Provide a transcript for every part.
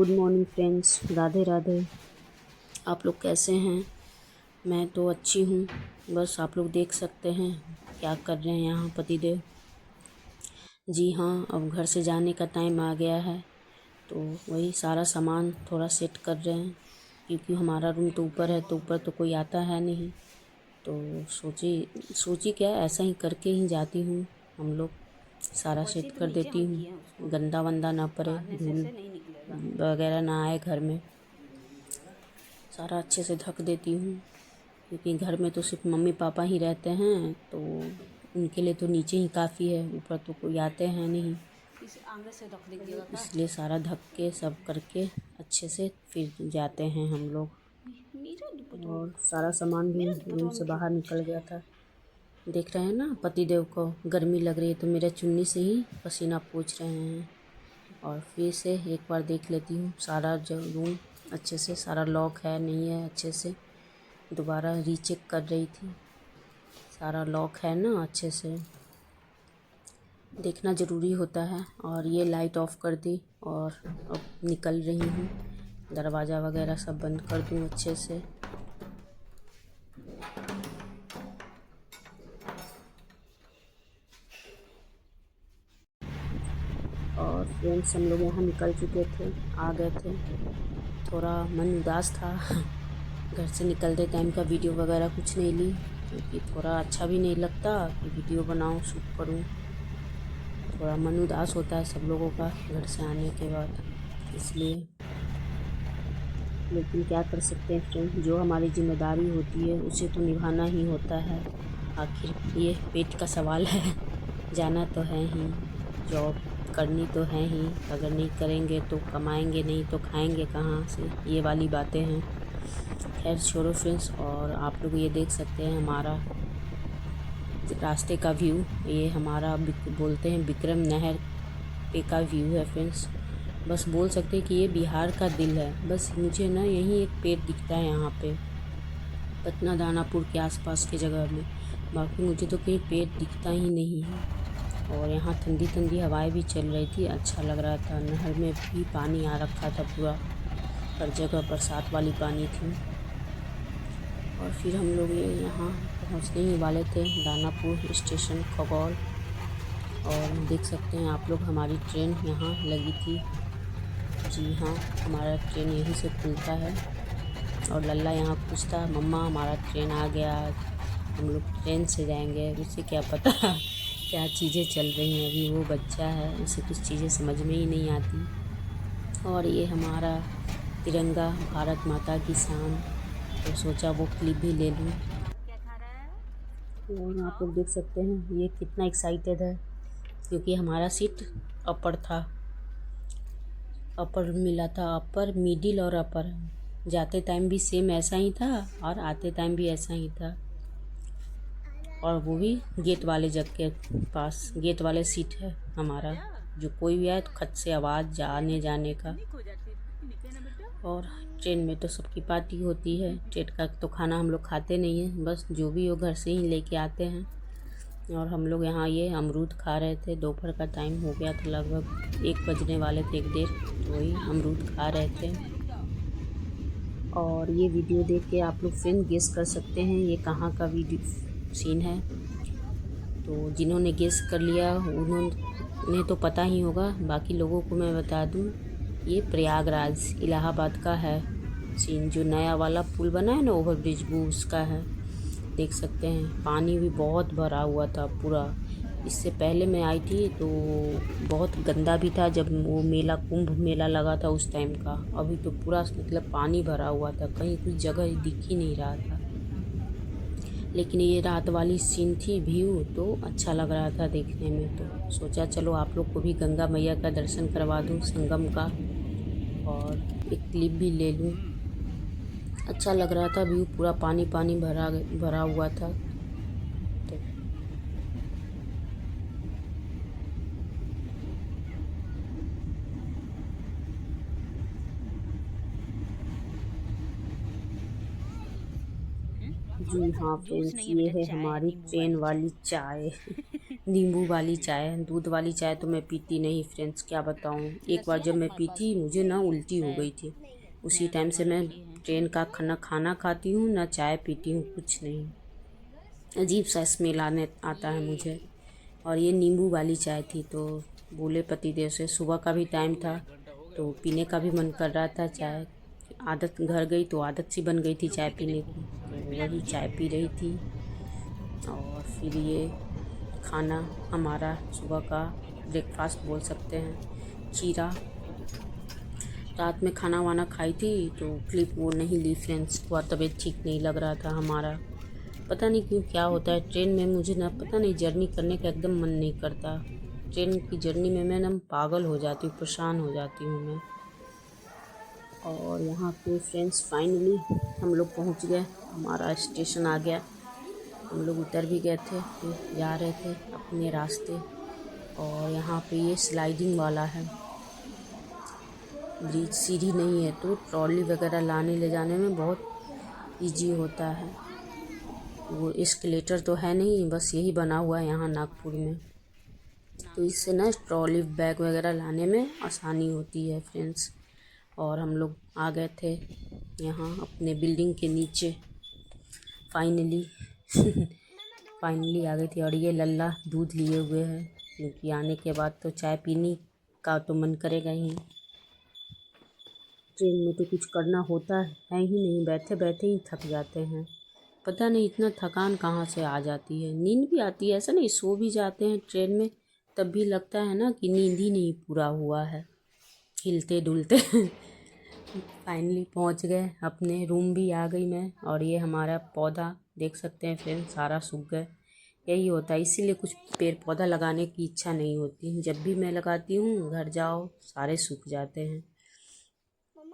Good morning friends, Radhe Radhe. आप लोग कैसे हैं? मैं तो अच्छी हूँ। बस आप लोग देख सकते हैं क्या कर रहे हैं यहाँ पतिदेव। जी हाँ, अब घर से जाने का टाइम आ गया है, तो वही सारा सामान थोड़ा सेट कर रहे हैं, क्योंकि हमारा रूम तो ऊपर है, तो ऊपर तो कोई आता है नहीं। तो सोची क्या, ऐसा ही करके ही जाती हूँ। हम लोग सारा सेट कर देती हूँ, गंदा वंदा ना पड़े, धूल वगैरह ना आए घर में। सारा अच्छे से ढक देती हूँ, क्योंकि घर में तो सिर्फ मम्मी पापा ही रहते हैं, तो उनके लिए तो नीचे ही काफ़ी है, ऊपर तो कोई आते हैं नहीं। इसलिए सारा ढक के सब करके अच्छे से फिर जाते हैं हम लोग। और सारा सामान भी रूम से बाहर निकल गया था। देख रहे हैं ना, पतिदेव को गर्मी लग रही है तो मेरे चुन्नी से ही पसीना पोंछ रहे हैं। और फिर से एक बार देख लेती हूँ सारा जो रूम अच्छे से, सारा लॉक है नहीं है, अच्छे से दोबारा रीचेक कर रही थी। सारा लॉक है ना, अच्छे से देखना ज़रूरी होता है। और ये लाइट ऑफ कर दी और अब निकल रही हूँ। दरवाज़ा वगैरह सब बंद कर दूँ अच्छे से। और फ्रेंड्स, हम लोग यहाँ निकल चुके थे, आ गए थे। थोड़ा मन उदास था घर से निकलते टाइम का वीडियो वगैरह कुछ नहीं ली, क्योंकि थोड़ा अच्छा भी नहीं लगता कि वीडियो बनाऊँ, शूट करूँ। थोड़ा मन उदास होता है सब लोगों का घर से आने के बाद, इसलिए। लेकिन क्या कर सकते हैं फ्रेंड, जो हमारी जिम्मेदारी होती है उसे तो निभाना ही होता है। आखिर ये पेट का सवाल है जाना तो है ही, जॉब करनी तो है ही। अगर नहीं करेंगे तो कमाएंगे नहीं तो खाएंगे कहाँ से, ये वाली बातें हैं। खैर छोड़ो फ्रेंड्स। और आप लोग ये देख सकते हैं हमारा रास्ते का व्यू। ये हमारा बोलते हैं विक्रम नहर पे का व्यू है फ्रेंड्स। बस बोल सकते हैं कि ये बिहार का दिल है। बस मुझे ना यहीं एक पेड़ दिखता है यहाँ पे, पटना दानापुर के आसपास के जगह में। बाकी मुझे तो कहीं पेड़ दिखता ही नहीं है। और यहाँ ठंडी ठंडी हवाएं भी चल रही थी, अच्छा लग रहा था। नहर में भी पानी आ रखा था पूरा, हर जगह बरसात वाली पानी थी। और फिर हम लोग ये यहाँ पहुँचने ही वाले थे, दानापुर स्टेशन खगौल। और देख सकते हैं आप लोग हमारी ट्रेन यहाँ लगी थी। जी हाँ, हमारा ट्रेन यहीं से खुलता है। और लल्ला यहाँ पूछता, मम्मा हमारा ट्रेन आ गया, हम लोग ट्रेन से जाएंगे। उसे क्या पता क्या चीज़ें चल रही हैं, अभी वो बच्चा है, उसे कुछ चीज़ें समझ में ही नहीं आती। और ये हमारा तिरंगा, भारत माता की शान, तो सोचा वो क्लिप भी ले लूँ। और आप लोग देख सकते हैं ये कितना एक्साइटेड है, क्योंकि हमारा सीट अपर था, अपर मिला था। अपर, मिडिल और अपर। जाते टाइम भी सेम ऐसा ही था और आते टाइम भी ऐसा ही था। और वो भी गेट वाले जग के पास, गेट वाले सीट है हमारा। जो कोई भी आए तो खट से आवाज़ आने जाने का। और ट्रेन में तो सबकी पार्टी होती है। ट्रेन का तो खाना हम लोग खाते नहीं हैं, बस जो भी हो घर से ही लेके आते हैं। और हम लोग यहाँ ये अमरूद खा रहे थे। दोपहर का टाइम हो गया था, लगभग 1 बजने वाले थे, 1 डेढ़, तो वही अमरूद खा रहे थे। और ये वीडियो देख के आप लोग फ्रेंड गेस कर सकते हैं ये कहाँ का वीडियो सीन है। तो जिन्होंने गेस कर लिया उन्होंने तो पता ही होगा, बाकी लोगों को मैं बता दूं, ये प्रयागराज इलाहाबाद का है सीन। जो नया वाला पुल बना है ना, ओवर ब्रिज, वो उसका है। देख सकते हैं पानी भी बहुत भरा हुआ था पूरा। इससे पहले मैं आई थी तो बहुत गंदा भी था, जब वो मेला, कुंभ मेला लगा था उस टाइम का। अभी तो पूरा मतलब पानी भरा हुआ था, कहीं कुछ जगह दिख ही नहीं रहा था। लेकिन ये रात वाली सीन थी, व्यू तो अच्छा लग रहा था देखने में। तो सोचा चलो आप लोग को भी गंगा मैया का दर्शन करवा दूँ, संगम का, और एक क्लिप भी ले लूँ। अच्छा लग रहा था व्यू, पूरा पानी पानी भरा भरा हुआ था। तो जी हाँ फ्रेंड्स, ये है हमारी ट्रेन वाली चाय। नींबू वाली चाय। दूध वाली चाय तो मैं पीती नहीं फ्रेंड्स, क्या बताऊँ। एक बार जब मैं पीती मुझे ना उल्टी हो गई थी। उसी टाइम से मैं ट्रेन का खाना खाती हूँ ना चाय पीती हूँ, कुछ नहीं। अजीब सा स्मेल आने आता है मुझे। और ये नींबू वाली चाय थी, तो बोले पतिदेव से, सुबह का भी टाइम था तो पीने का भी मन कर रहा था चाय। आदत घर गई तो आदत सी बन गई थी चाय पीने की, तो वही चाय पी रही थी। और फिर ये खाना हमारा सुबह का ब्रेकफास्ट बोल सकते हैं, चीरा। रात में खाना वाना खाई थी तो क्लिप वो नहीं ली फ्रेंड्स, थोड़ा तबीयत ठीक नहीं लग रहा था हमारा। पता नहीं क्यों क्या होता है ट्रेन में, मुझे ना पता नहीं जर्नी करने का एकदम मन नहीं करता। ट्रेन की जर्नी में मैं ना पागल हो जाती हूँ, परेशान हो जाती हूँ मैं। और यहाँ पे फ्रेंड्स फाइनली हम लोग पहुँच गए, हमारा स्टेशन आ गया। हम लोग उतर भी गए थे, फिर जा रहे थे अपने रास्ते। और यहाँ पे ये स्लाइडिंग वाला है ब्रिज, सीढ़ी नहीं है तो ट्रॉली वगैरह लाने ले जाने में बहुत इजी होता है। वो एस्केलेटर तो है नहीं, बस यही बना हुआ है यहाँ नागपुर में, तो इससे ना ट्रॉली बैग वगैरह लाने में आसानी होती है फ्रेंड्स। और हम लोग आ गए थे यहाँ अपने बिल्डिंग के नीचे फाइनली। फाइनली आ गई थी। और ये लल्ला दूध लिए हुए है, क्योंकि आने के बाद तो चाय पीने का तो मन करेगा ही। ट्रेन में तो कुछ करना होता है ही नहीं, बैठे बैठे ही थक जाते हैं। पता नहीं इतना थकान कहाँ से आ जाती है। नींद भी आती है, ऐसा नहीं, सो भी जाते हैं ट्रेन में, तब भी लगता है ना कि नींद ही नहीं पूरा हुआ है, हिलते डुलते। फाइनली पहुंच गए अपने रूम, भी आ गई मैं। और ये हमारा पौधा देख सकते हैं फ्रेंड, सारा सूख गए। यही होता है, इसीलिए कुछ पेड़ पौधा लगाने की इच्छा नहीं होती। जब भी मैं लगाती हूँ घर जाओ सारे सूख जाते हैं।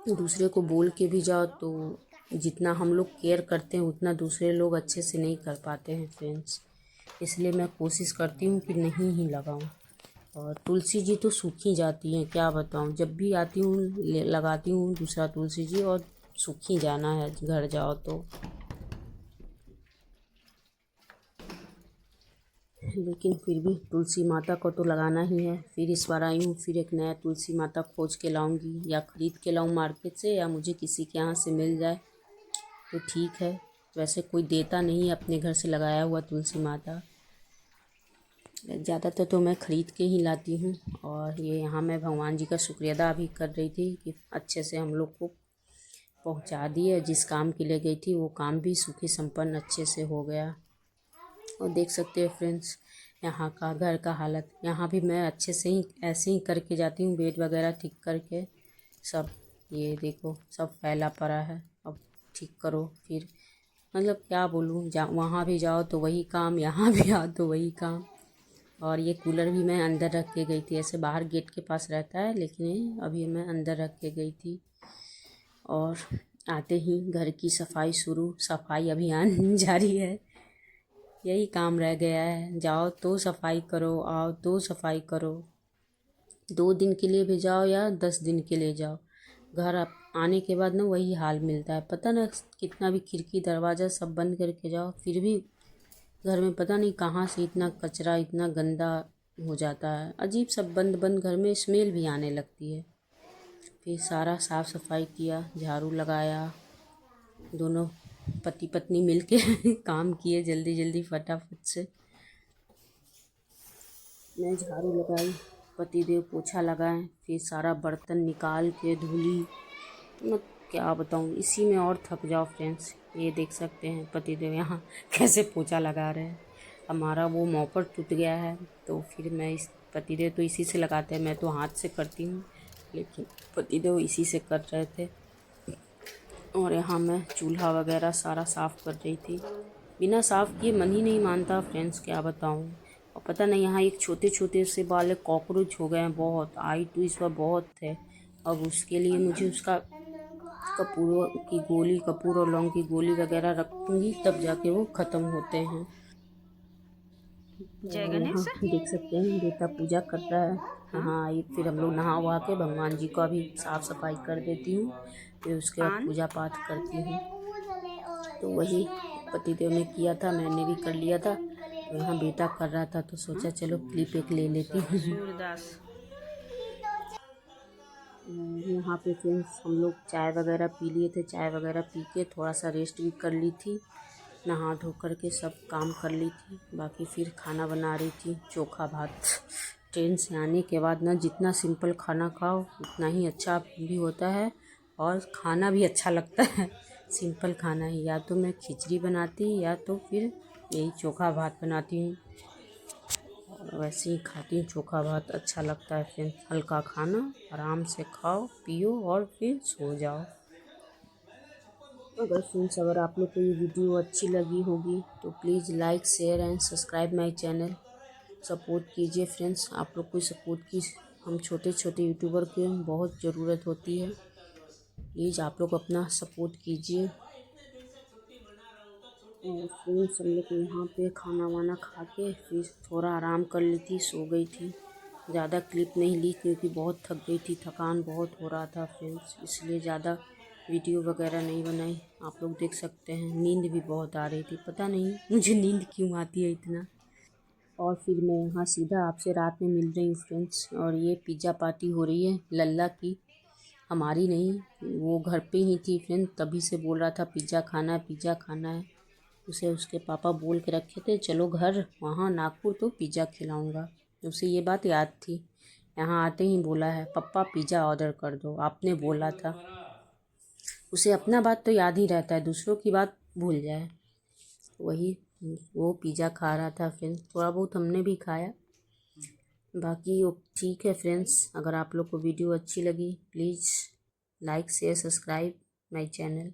दूसरे को बोल के भी जाओ तो जितना हम लोग केयर करते हैं उतना दूसरे लोग अच्छे से नहीं कर पाते हैं फ्रेंड्स। इसलिए मैं कोशिश करती हूँ कि नहीं ही लगाऊँ। और तुलसी जी तो सूख ही जाती हैं, क्या बताऊँ। जब भी आती हूँ लगाती हूँ दूसरा तुलसी जी, और सूख ही जाना है घर जाओ तो। लेकिन फिर भी तुलसी माता को तो लगाना ही है। फिर इस बार आई हूँ, फिर एक नया तुलसी माता खोज के लाऊंगी, या ख़रीद के लाऊं मार्केट से, या मुझे किसी के यहाँ से मिल जाए तो ठीक है। वैसे कोई देता नहीं है अपने घर से लगाया हुआ तुलसी माता, ज़्यादातर तो मैं ख़रीद के ही लाती हूँ। और ये यहाँ मैं भगवान जी का शुक्रिया अदा भी कर रही थी कि अच्छे से हम लोग को पहुँचा दिए। जिस काम के लिए गई थी वो काम भी सुखी संपन्न अच्छे से हो गया। और देख सकते हो फ्रेंड्स यहाँ का घर का हालत, यहाँ भी मैं अच्छे से ही ऐसे ही करके जाती हूँ, बेड वगैरह ठीक करके सब। ये देखो सब फैला पड़ा है, अब ठीक करो। फिर मतलब क्या बोलूँ, वहाँ भी जाओ तो वही काम, यहाँ भी आओ तो वही काम। और ये कूलर भी मैं अंदर रख के गई थी, ऐसे बाहर गेट के पास रहता है, लेकिन अभी मैं अंदर रख के गई थी। और आते ही घर की सफाई शुरू, सफाई अभियान जारी है। यही काम रह गया है, जाओ तो सफाई करो, आओ तो सफाई करो। 2 दिन के लिए भी जाओ या 10 दिन के लिए जाओ, घर आने के बाद ना वही हाल मिलता है। पता ना कितना भी खिड़की दरवाज़ा सब बंद करके जाओ, फिर भी घर में पता नहीं कहाँ से इतना कचरा, इतना गंदा हो जाता है। अजीब सब बंद बंद घर में स्मेल भी आने लगती है। फिर सारा साफ़ सफाई किया, झाड़ू लगाया, दोनों पति पत्नी मिलके काम किए जल्दी जल्दी फटाफट से। मैं झाड़ू लगाई, पतिदेव पोछा लगाए, फिर सारा बर्तन निकाल के धुली। मैं क्या बताऊँ, इसी में और थक जाओ फ्रेंड्स। ये देख सकते हैं पतिदेव यहाँ कैसे पोछा लगा रहे हैं। हमारा वो मॉपर टूट गया है, तो फिर मैं इस पतिदेव तो इसी से लगाते हैं, मैं तो हाथ से करती हूँ, लेकिन पतिदेव इसी से कर रहे थे। और यहाँ मैं चूल्हा वगैरह सारा साफ़ कर रही थी। बिना साफ़ किए मन ही नहीं मानता फ्रेंड्स, क्या बताऊँ। और पता नहीं यहाँ एक छोटे छोटे से वाले कॉकरोच हो गए हैं बहुत, आई तो इस बार बहुत थे। अब उसके लिए मुझे उसका कपूर और लौंग की गोली वगैरह रखूँगी, तब जाके वो ख़त्म होते हैं। और यहाँ देख सकते हैं बेटा पूजा कर रहा है। यहाँ आई, फिर हम लोग नहा वहा के भगवान जी को अभी साफ़ सफाई कर देती हूँ, फिर उसके बाद पूजा पाठ करती हूँ। तो वही पतिदेव ने किया था, मैंने भी कर लिया था। तो यहाँ बेटा कर रहा था तो सोचा चलो क्लिप एक ले लेती हूँ। सूरदास यहाँ पे फ्रेंड्स हम लोग चाय वगैरह पी लिए थे। चाय वगैरह पी के थोड़ा सा रेस्ट भी कर ली थी, नहा धो कर के सब काम कर ली थी। बाकी फिर खाना बना रही थी, चोखा भात। ट्रेन से आने के बाद ना जितना सिंपल खाना खाओ उतना ही अच्छा भी होता है और खाना भी अच्छा लगता है। सिंपल खाना ही, या तो मैं खिचड़ी बनाती या तो फिर यही चोखा भात बनाती हूँ। वैसे ही खाती हूँ चोखा भात, अच्छा लगता है। फिर हल्का खाना आराम से खाओ पियो और फिर सो जाओ। अगर फ्रेंड्स अगर आप लोग को ये वीडियो अच्छी लगी होगी तो please like share and subscribe my channel. Support कीजिए फ्रेंड्स, आप लोग को सपोर्ट की हम छोटे छोटे यूट्यूबर की बहुत ज़रूरत होती है। प्लीज़ आप लोग अपना सपोर्ट कीजिए। और फ्रेंड्स हम लोग यहाँ पे खाना वाना खा के फिर थोड़ा आराम कर ली थी, सो गई थी। ज़्यादा क्लिप नहीं ली क्योंकि बहुत थक गई थी, थकान बहुत हो रहा था फ्रेंड्स, इसलिए ज़्यादा वीडियो वगैरह नहीं बनाई। आप लोग देख सकते हैं नींद भी बहुत आ रही थी, पता नहीं मुझे नींद क्यों आती है इतना। और फिर मैं यहाँ सीधा आपसे रात में मिल रही हूँ फ्रेंड्स। और ये पिज़्ज़ा पार्टी हो रही है लल्ला की, हमारी नहीं। वो घर पे ही थी फ्रेंड, तभी से बोल रहा था पिज़्ज़ा खाना है, पिज़्ज़ा खाना है। उसे उसके पापा बोल के रखे थे चलो घर वहाँ नागपुर तो पिज़्ज़ा खिलाऊंगा। उसे ये बात याद थी, यहाँ आते ही बोला है पापा पिज़्ज़ा ऑर्डर कर दो, आपने बोला था। उसे अपना बात तो याद ही रहता है, दूसरों की बात भूल जाए। वही वो पिज़्ज़ा खा रहा था, फिर थोड़ा बहुत हमने भी खाया। बाकी ठीक है फ्रेंड्स, अगर आप लोग को वीडियो अच्छी लगी please like share subscribe my channel.